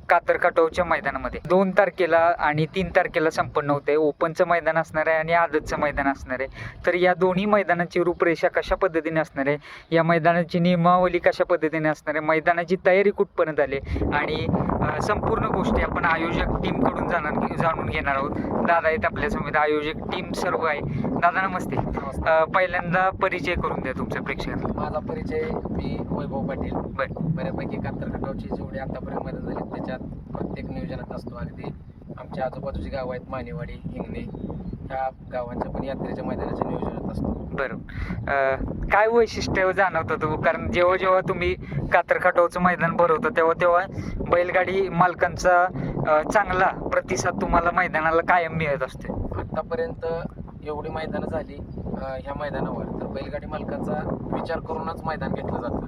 कातर काटोच्या मैदानामध्ये 2 तारखेला आणि 3 तारखेला संपन्न होते. ओपनचं मैदान असणार आहे आणि आदतचं मैदान असणार आहे. तर या दोन्ही मैदानाची रूपरेषा कशा पद्धतीने असणार आहे, या मैदानाची नियमावली कशा पद्धतीने असणार आहे, मैदानाची तयारी कुठपर्यंत आली आणि संपूर्ण गोष्टी आपण आयोजक टीमकडून जाणून घेणार आहोत. दादा आहेत आपल्यासमोर, आयोजक टीम सर्व आहे. दादा नमस्ते. पहिल्यांदा परिचय करून द्या तुमच्या प्रेक्षकांना. माझा परिचय, मी वैभव पाटील. बऱ्यापैकी कातर काटावची जेवढी आतापर्यंत मैदान झाले त्याच्यात प्रत्येक नियोजनात असतो. अगदी आमच्या आजूबाजूची गावं आहेत, मानेवाडी, हिंगणे, ह्या गावांच्या पण यात्रेच्या मैदानाच्या नियोजनात असतो. बरोबर. काय वैशिष्ट्य जाणवतं तू, कारण जेव्हा जेव्हा तुम्ही कातर काटोचं मैदान भरवता तेव्हा बैलगाडी मालकांचा चांगला प्रतिसाद तुम्हाला मैदानाला कायम मिळत असते. आतापर्यंत एवढी मैदानं झाली ह्या मैदानावर, तर बैलगाडी मालकाचा विचार करूनच मैदान घेतलं जातं.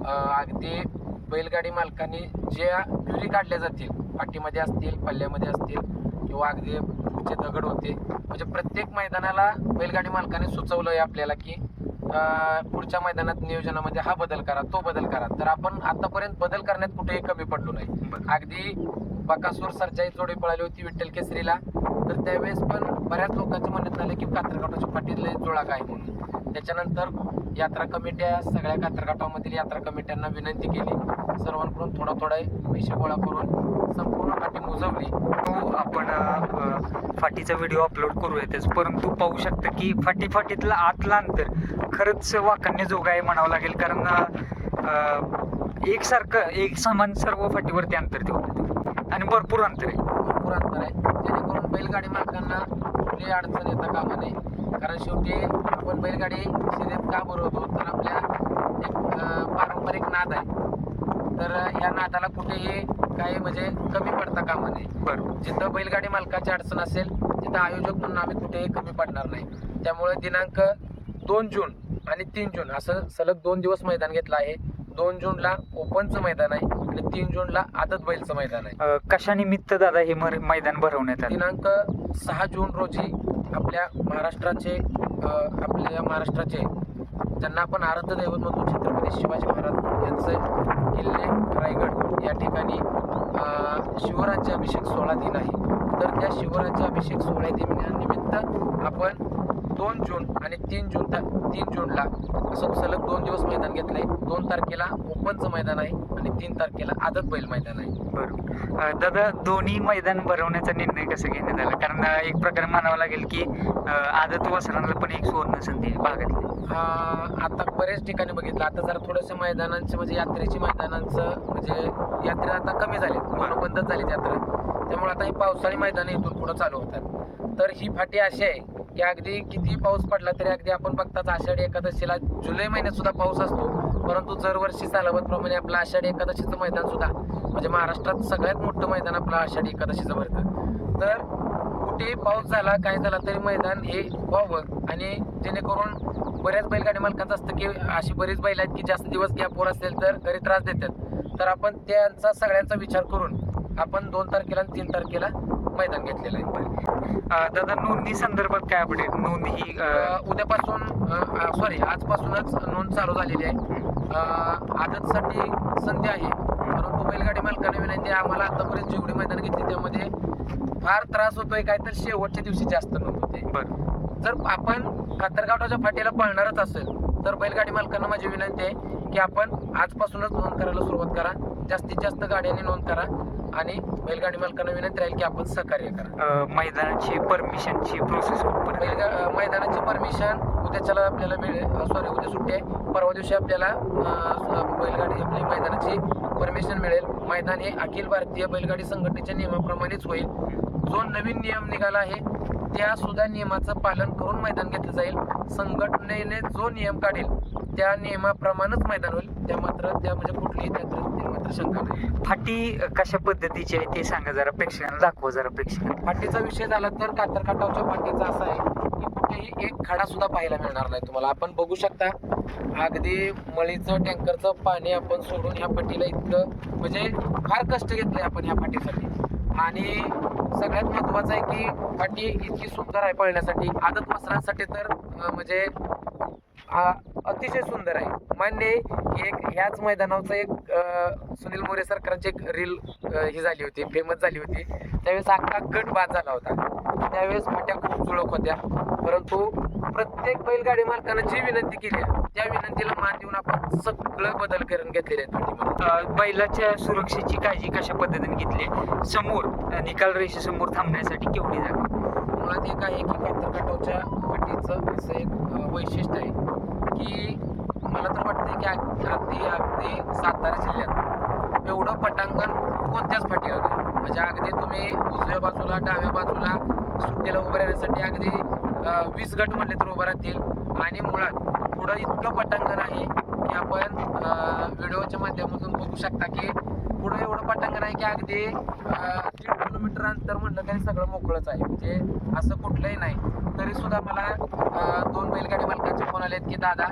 अगदी बैलगाडी मालकांनी ज्या फ्युरी काढल्या जातील, पाठीमध्ये असतील, पल्ल्यामध्ये असतील किंवा अगदी पुढचे दगड होते, म्हणजे प्रत्येक मैदानाला बैलगाडी मालकाने सुचवलं आहे आपल्याला की पुढच्या मैदानात नियोजनामध्ये हा बदल करा, तो बदल करा. तर आपण आतापर्यंत बदल करण्यात कुठेही कमी पडलो नाही. अगदी बकासूर सरजाई जोडी पळाली होती विठ्ठल केसरीला, तर त्यावेळेस पण बऱ्याच लोकांचं म्हणत झालं की कातर काटोच्या पाठीला जुळा काय म्हणून. त्याच्यानंतर यात्रा कमिट्या, सगळ्या कातर काटोमधील यात्रा कमिट्यांना विनंती केली, सर्वांकडून थोडा पैसे गोळा करून संपूर्ण पाठी मुजवली. आपण फाटीचा व्हिडिओ अपलोड करूयातच, परंतु पाहू शकता की फाटीतलं आतलं अंतर खरंच वाखाणण्याजोगं आहे म्हणावं लागेल, कारण एक समान सर्व फाटीवरती अंतर ठेवलं आणि भरपूर अंतर आहे. जेणेकरून बैलगाडी मालकांना कुठली अडचण येता कामा नये. कारण शेवटी आपण बैलगाडी शर्यत का भरवतो, तर आपल्या एक पारंपरिक नाद आहे. तर या नादाला कुठेही काही म्हणजे कमी पडता कामा नये. बरोबर. जिथं बैलगाडी मालकाची अडचण असेल तिथं आयोजक म्हणून आम्ही कुठेही कमी पडणार नाही. त्यामुळे दिनांक 2 जून आणि 3 जून असं सलग 2 दिवस मैदान घेतलं आहे. 2 जूनला ओपनचं मैदान आहे आणि 3 जूनला आदत बैलचं मैदान आहे. कशानिमित्त दादा हे मैदान भरवण्यात आलं? दिनांक 6 जून रोजी आपल्या महाराष्ट्राचे ज्यांना आपण आराध्य दैवत म्हणतो, छत्रपती शिवाजी महाराज यांचं किल्ले रायगड या ठिकाणी शिवराज्याभिषेक सोहळा दिन आहे. तर त्या शिवराज्याभिषेक सोहळ्या दिनानिमित्त आपण 2 जून आणि 3 जूनला असं सलग 2 दिवस मैदान घेतलंय. 2 तारखेला ओपनचं मैदान आहे आणि 3 तारखेला आदत बैल मैदान आहे. बरोबर. दादा, दोन्ही मैदान भरवण्याचा निर्णय कसा घेण्यात आला? कारण एक प्रकारे म्हणावं लागेल की आदत वासरांना पण एक सुवर्ण संधी आहे भागातली. आता बरेच ठिकाणी बघितलं, आता जरा थोडंसं मैदानांचं म्हणजे यात्रेची मैदानांचं म्हणजे यात्रा आता कमी झाली, बंदच झाली यात्रा. त्यामुळे आता ही पावसाळी मैदानं इथून पुढं चालू होतात. तर ही फाटी अशी आहे की अगदी किती पाऊस पडला तरी अगदी आपण बघताच आषाढी एकादशीला जुलै महिन्यात सुद्धा पाऊस असतो, परंतु दरवर्षी चालवतप्रमाणे आपलं आषाढी एकादशीचं मैदान सुद्धा म्हणजे महाराष्ट्रात सगळ्यात मोठं मैदान आपलं आषाढी एकादशीचं भरतं. तर कुठेही पाऊस झाला काय झाला तरी मैदान हे व्हावं, आणि जेणेकरून बऱ्याच बैलगाडी मालकांचं असतं की अशी बरीच बैल आहेत की जास्त दिवस गॅपवर असेल तर घरी त्रास देतात. तर आपण त्यांचा सगळ्यांचा विचार करून आपण 2 तारखेला आणि 3 तारखेला मैदान घेतलेलं आहे. दादा, नोंदणी संदर्भात काय अपडेट? नोंद ही उद्यापासून आजपासूनच नोंद चालू झालेली आहे. आदतसाठी संधी आहे, परंतु बैलगाडी मालकांना विनंती आहे, आम्हाला आतापर्यंत जेवढी मैदान घेतली त्यामध्ये फार त्रास होतोय काय तर शेवटच्या दिवशी जास्त नोंद होते. बरं. जर आपण कातर काटोच्या फाटीला पळणारच असेल तर बैलगाडी मालकांना माझी विनंती आहे की आपण आजपासूनच नोंद करायला सुरुवात करा, जास्तीत जास्त गाड्यांनी नोंद करा आणि बैलगाडी मालकांना विनंती राहील की आपण सहकार्य करा. मैदानाची परमिशनची प्रोसेस मैदानाची परमिशन उद्याच्याला आपल्याला मिळेल. उद्या सुट्टी आहे, परवा दिवशी आपल्याला बैलगाडी आपली मैदानाची परमिशन मिळेल. मैदान हे अखिल भारतीय बैलगाडी संघटनेच्या नियमाप्रमाणेच होईल. जो नवीन नियम निघाला आहे त्या सुद्धा नियमाचं पालन करून मैदान घेतलं जाईल. संघटनेने जो नियम काढेल त्या नियमाप्रमाणेच मैदान होईल. त्या म्हणजे कुठलीही मात्र शंका नाही. फाटी कशा पद्धतीची आहे ते सांगा जरा, प्रेक्षकांना दाखवा जरा. फाटीचा विषय झाला तर कातर काटोच्या फाटीचा असा आहे की कुठेही एक खडा सुद्धा पाहायला मिळणार नाही तुम्हाला. आपण बघू शकता अगदी मळीचं टँकरचं पाणी आपण सोडून ह्या फाटीला इतकं म्हणजे फार कष्ट घेतले आपण ह्या फाटीसाठी. आणि सगळ्यात महत्त्वाचं आहे की फाटी इतकी सुंदर आहे पळण्यासाठी. आदत वासरांसाठी तर म्हणजे अतिशय सुंदर आहे. मान्य आहे की एक ह्याच मैदानावरचं एक सुनील मोरे सरकारांची एक रील ही झाली होती, फेमस झाली होती. त्यावेळेस अख्खा गट बाद झाला होता. त्यावेळेस फाट्या खूप जुळक होत्या, परंतु प्रत्येक बैलगाडी मालकानं जी विनंती केली आहे, त्या विनंतीला मान देऊन आपण सगळं बदल करून घेतलेले आहेत फाटीमध्ये. बैलाच्या सुरक्षेची काळजी कशा पद्धतीने घेतली आहे? समोर निकाल रेषेसमोर थांबण्यासाठी केवढी जागा? मुळात एक आहे की कातरकाटोच्या फाटीचं असं एक वैशिष्ट्य आहे की मला तर वाटतं की अगदी सातारा जिल्ह्यात एवढं पटांगण कोणत्याच फाटीला नाही. म्हणजे अगदी तुम्ही उजव्या बाजूला डाव्या बाजूला सुट्टीला उभं राहण्यासाठी अगदी 20 गट म्हणले तर उभं राहतील. आणि मुळात पुढं इतकं पटांगण आहे की आपण व्हिडिओच्या माध्यमातून बघू शकता की पुढं एवढं पटांगण आहे की अगदी 3 किलोमीटर अंतर म्हटलं तरी सगळं मोकळंच आहे. म्हणजे असं कुठलंही नाही. तरी सुद्धा मला 2 बैलगाडी मालकांचे फोन आलेत की दादा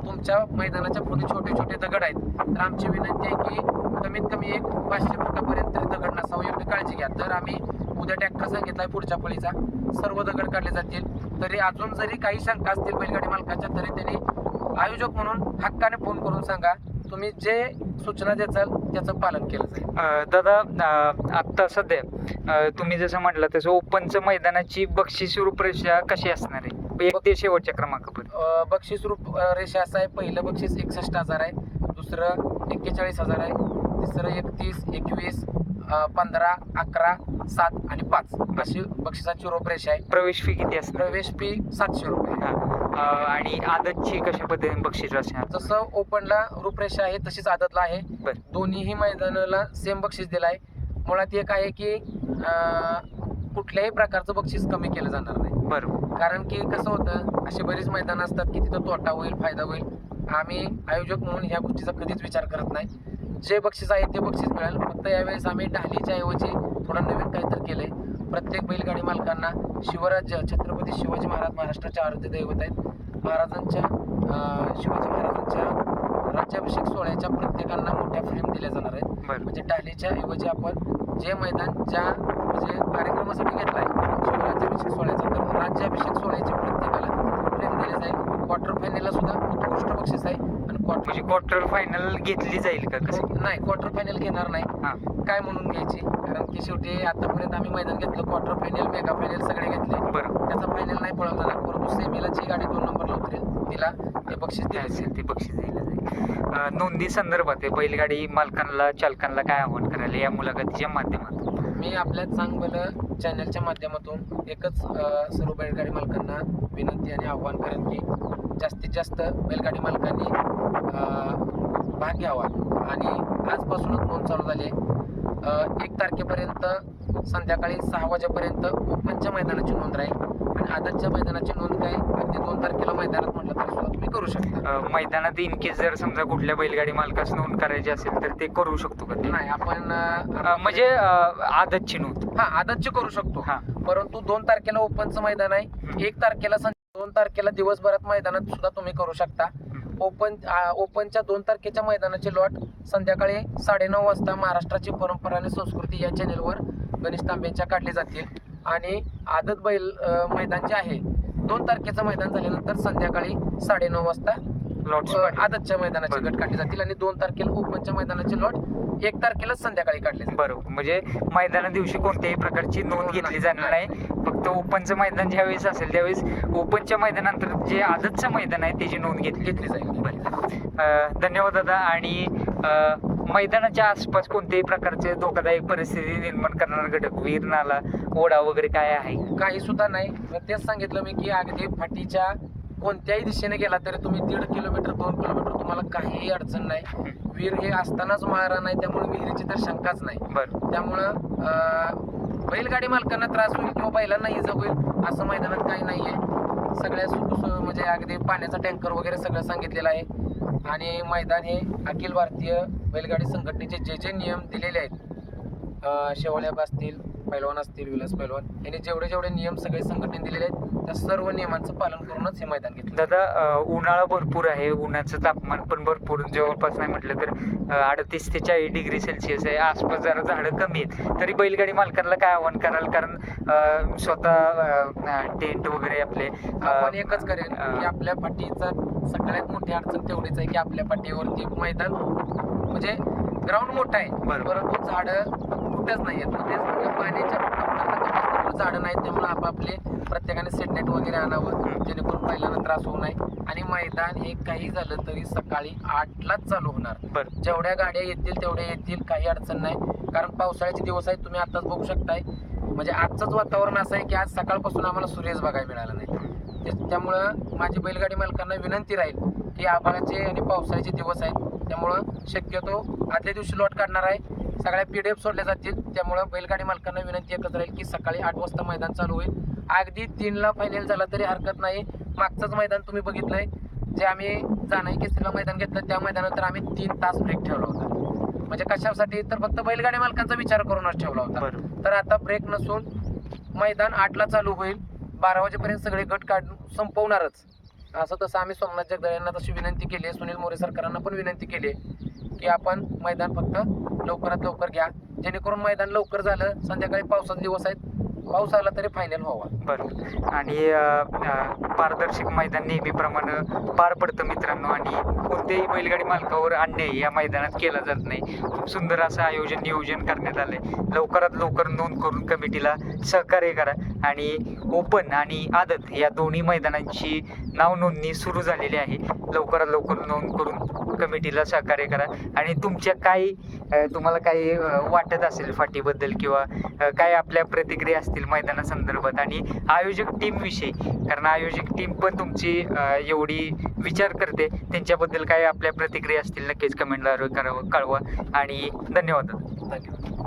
तुमच्या मैदानाच्या पुढे छोटे छोटे दगड आहेत, तर आमची विनंती आहे की कमीत कमी एक 500 फुटापर्यंत तरी दगड नसावं, एवढी काळजी घ्या. तर आम्ही उद्या ट्रॅक्टर सांगितलाय पुढच्या फळीचा, सर्व दगड काढले जातील. तरी अजून जरी काही शंका असतील बैलगाडी मालकाच्या, तरी त्यांनी आयोजक म्हणून हक्काने फोन करून सांगा. तुम्ही जे सूचना द्याल त्याचं पालन केलं जाईल. दादा आत्ता सध्या तुम्ही जसं म्हटलं तसं ओपनचं मैदानाची बक्षीस रूपरेषा कशी असणार आहे एक ते शेवटच्या क्रमांकापर्यंत? बक्षीस रूप रेषा असं आहे, पहिलं बक्षीस 61,000 आहे, दुसरं 41,000 आहे, तिसरं 31, 21, 15, 11, 7 आणि 5 अशी बक्षिसाची रूपरेषा आहे. प्रवेश फी किती असणार? प्रवेश फी 700 रुपये. आणि आदतची कशा पद्धतीने बक्षीस असणार? जसं ओपनला रूपरेषा आहे तशीच आदतला आहे. बरं. दोन्हीही मैदानाला सेम बक्षीस दिलं आहे. मुळात एक आहे की कुठल्याही प्रकारचं बक्षीस कमी केलं जाणार नाही. बरोबर. कारण की कसं होतं, अशी बरीच मैदानं असतात की तिथं तोटा होईल फायदा होईल. आम्ही आयोजक म्हणून ह्या गोष्टीचा कधीच विचार करत नाही. जे बक्षीस आहे ते बक्षीस मिळेल. फक्त यावेळेस आम्ही ढालीच्या ऐवजी थोडं नवीन काहीतरी केलंय. प्रत्येक बैलगाडी मालकांना शिवराज्य छत्रपती शिवाजी महाराज महाराष्ट्राचे आराध्य दैवत आहेत. महाराजांच्या शिवाजी महाराजांच्या राज्याभिषेक सोहळ्याच्या प्रत्येकांना मोठ्या फ्रेम दिल्या जाणार आहेत. बरं. म्हणजे ढालीच्या ऐवजी आपण जे मैदान ज्या म्हणजे कार्यक्रमासाठी घेतलाय शिवराज्याभिषेक सोहळ्याचा, तर राज्याभिषेक सोहळ्याचे प्रत्येकाला फ्रेम दिले जाईल. क्वार्टर फायनलला सुद्धा उत्कृष्ट बक्षीस आहे. आणि म्हणजे क्वार्टर फायनल घेतली जाईल का कसं? नाही, क्वार्टर फायनल घेणार नाही. काय म्हणून घ्यायची, कारण की शेवटी आतापर्यंत आम्ही मैदान घेतलं, क्वार्टर फायनल मेगा फायनल सगळे घेतले. बरं. त्याचा फायनल नाही पळवला जाणार, परंतु सेमीला जी गाडी 2 नंबरला उतरेल तिला ते बक्षीस दिले जाईल. ते बक्षीस दिलं जाईल. नोंदी संदर्भात आहे बैलगाडी मालकांना चालकांना काय आव्हान करायला या मुलाखतीच्या माध्यमातून? मी आपल्या चांगलं चॅनलच्या माध्यमातून एकच सर्व बैलगाडी मालकांना विनंती आणि आव्हान करेन की जास्तीत जास्त बैलगाडी मालकांनी भाग घ्यावा. आणि आजपासूनच नोंद चालू झाली आहे. 1 तारखेपर्यंत संध्याकाळी 6 वाजेपर्यंत ओपनच्या मैदानाची नोंद राहील. आणि आदतच्या मैदानाची नोंद काय अगदी 2 तारखेला मैदानात म्हटलं तरी सुद्धा तुम्ही करू शकता. मैदानात इन केस जर समजा कुठल्या बैलगाडी मालकास नोंद करायची असेल तर ते करू शकतो का? ते नाही, आपण म्हणजे आदतची नोंद आदतची करू शकतो. हा. परंतु 2 तारखेला ओपनचं मैदान आहे. 1 तारखेला 2 तारखेला दिवसभरात मैदानात सुद्धा तुम्ही करू शकता. ओपनच्या 2 तारखेच्या मैदानाचे लॉट संध्याकाळी 9:30 वाजता महाराष्ट्राची परंपरा आणि संस्कृती या चॅनेलवर गणेश तांबेंच्या काढले जातील. आणि आदत बैल मैदान जे आहे 2 तारखेचं मैदान झाल्यानंतर संध्याकाळी 9:30 वाजता आदतच्या मैदानाचे गट काढले जातील. आणि 2 तारखेला ओपनच्या मैदानाचे लॉट 1 तारखेला संध्याकाळी काढले जातील. बरोबर. म्हणजे मैदाना दिवशी कोणत्याही प्रकारची नोंद घेतली जाणार नाही. फक्त ओपनचं मैदान ज्या वेळेस असेल त्यावेळेस ओपनच्या मैदानानंतर जे आदतचं मैदान आहे त्याची नोंद घेतली जाईल. धन्यवाद दादा. आणि मैदानाच्या आसपास कोणत्याही प्रकारचे धोकादायक परिस्थिती निर्माण करणारा घटक, वीर, नाला, ओढा वगैरे काय आहे? काही सुद्धा नाही. तेच सांगितलं मी की अगदी फाटीच्या कोणत्याही दिशेने गेला तरी तुम्ही 1.5 किलोमीटर 2 किलोमीटर तुम्हाला काहीही अडचण नाही. वीर हे असतानाच मारा नाही, त्यामुळे विहिरीची तर शंकाच नाही. बरं. त्यामुळं बैलगाडी मालकांना त्रास होईल किंवा बैलांना इजा होईल असं मैदानात काही नाहीये. सगळ्या म्हणजे अगदी पाण्याचा टँकर वगैरे सगळं सांगितलेलं आहे. आणि मैदान हे अखिल भारतीय बैलगाडी संघटनेचे जे नियम दिलेले आहेत, शेवळ्या असतील, पैलवान असतील, विलास पैलवान यांनी जेवढे जेवढे नियम सगळे संघटनेने दिलेले आहेत त्या सर्व नियमांचं पालन करूनच हे मैदान घेतलं. दादा उन्हाळा भरपूर आहे, उन्हाचं तापमान पण भरपूर जवळपास नाही म्हटलं तर 38 ते 40 डिग्री सेल्सिअस आहे. आसपास जरा झाडं कमी आहेत, तरी बैलगाडी मालकांना काय आव्हान कराल? कारण स्वतः टेंट वगैरे आपले आपण एकच करेल की आपल्या पाठीचा सगळ्यात मोठी अडचण तेवढीच आहे की आपल्या पाठीवरती मैदान म्हणजे ग्राउंड मोठं आहे, परंतु झाडं कुठेच नाही आहेत. तेच म्हणजे पाण्याच्या झाडं नाहीत, त्यामुळे आपापले प्रत्येकाने सेटनेट वगैरे आणावं जेणेकरून पहिल्यांदा त्रास होऊ नये. आणि मैदान हे काही झालं तरी सकाळी 8लाच चालू होणार. जेवढ्या गाड्या येतील तेवढ्या येतील, काही अडचण नाही. कारण पावसाळ्याचे दिवस आहेत, तुम्ही आताच बघू शकताय. म्हणजे आजचंच वातावरण असं आहे की आज सकाळपासून आम्हाला सूर्यच बघायला मिळाला नाही. त्यामुळं माझी बैलगाडी मालकांना विनंती राहील की आभाळाचे आणि पावसाळ्याचे दिवस आहेत, त्यामुळं शक्यतो आदल्या दिवशी लॉट काढणार आहे. सगळ्या PDF सोडल्या जातील, त्यामुळं बैलगाडी मालकांना विनंती एकच राहील की सकाळी 8 वाजता मैदान चालू होईल. अगदी 3ला फायनल झाला तरी हरकत नाही. मागचंच मैदान तुम्ही बघितलंय, जे आम्ही जाणाई केसरीला मैदान घेतलं त्या मैदानानंतर आम्ही 3 तास ब्रेक ठेवला होता. म्हणजे कशासाठी? तर फक्त बैलगाडी मालकांचा विचार करूनच ठेवला होता. तर आता ब्रेक नसून मैदान 8ला चालू होईल, 12 वाजेपर्यंत सगळे गट काढून संपवणारच. असं तसं आम्ही सोमनाथ जगदाळे यांना तशी विनंती केली आहे, सुनील मोरे सरकारांना पण विनंती केली आहे की आपण मैदान फक्त लवकरात लवकर घ्या, जेणेकरून मैदान लवकर झालं. संध्याकाळी पावसाचे दिवस आहेत, पाऊस आला तरी फायनल व्हावा. बरोबर. आणि पारदर्शक मैदान नेहमीप्रमाणे पार पडतं मित्रांनो, आणि कोणत्याही बैलगाडी मालकावर अन्याय या मैदानात केला जात नाही. खूप सुंदर असं नियोजन करण्यात आलंय. लवकरात लवकर नोंद करून कमिटीला सहकार्य करा. आणि ओपन आणि आदत या दोन्ही मैदानांची नाव नोंदणी सुरू झालेली आहे. लवकरात लवकर नोंद करून कमिटीला सहकार्य करा. आणि तुमच्या तुम्हाला काही वाटत असेल फाटीबद्दल किंवा काय आपल्या प्रतिक्रिया असतील मैदानासंदर्भात आणि आयोजक टीमविषयी, कारण आयोजक टीम पण तुमची एवढी विचार करते, त्यांच्याबद्दल काय आपल्या प्रतिक्रिया असतील नक्कीच कमेंटला कळवा. आणि धन्यवाद. थँक्यू.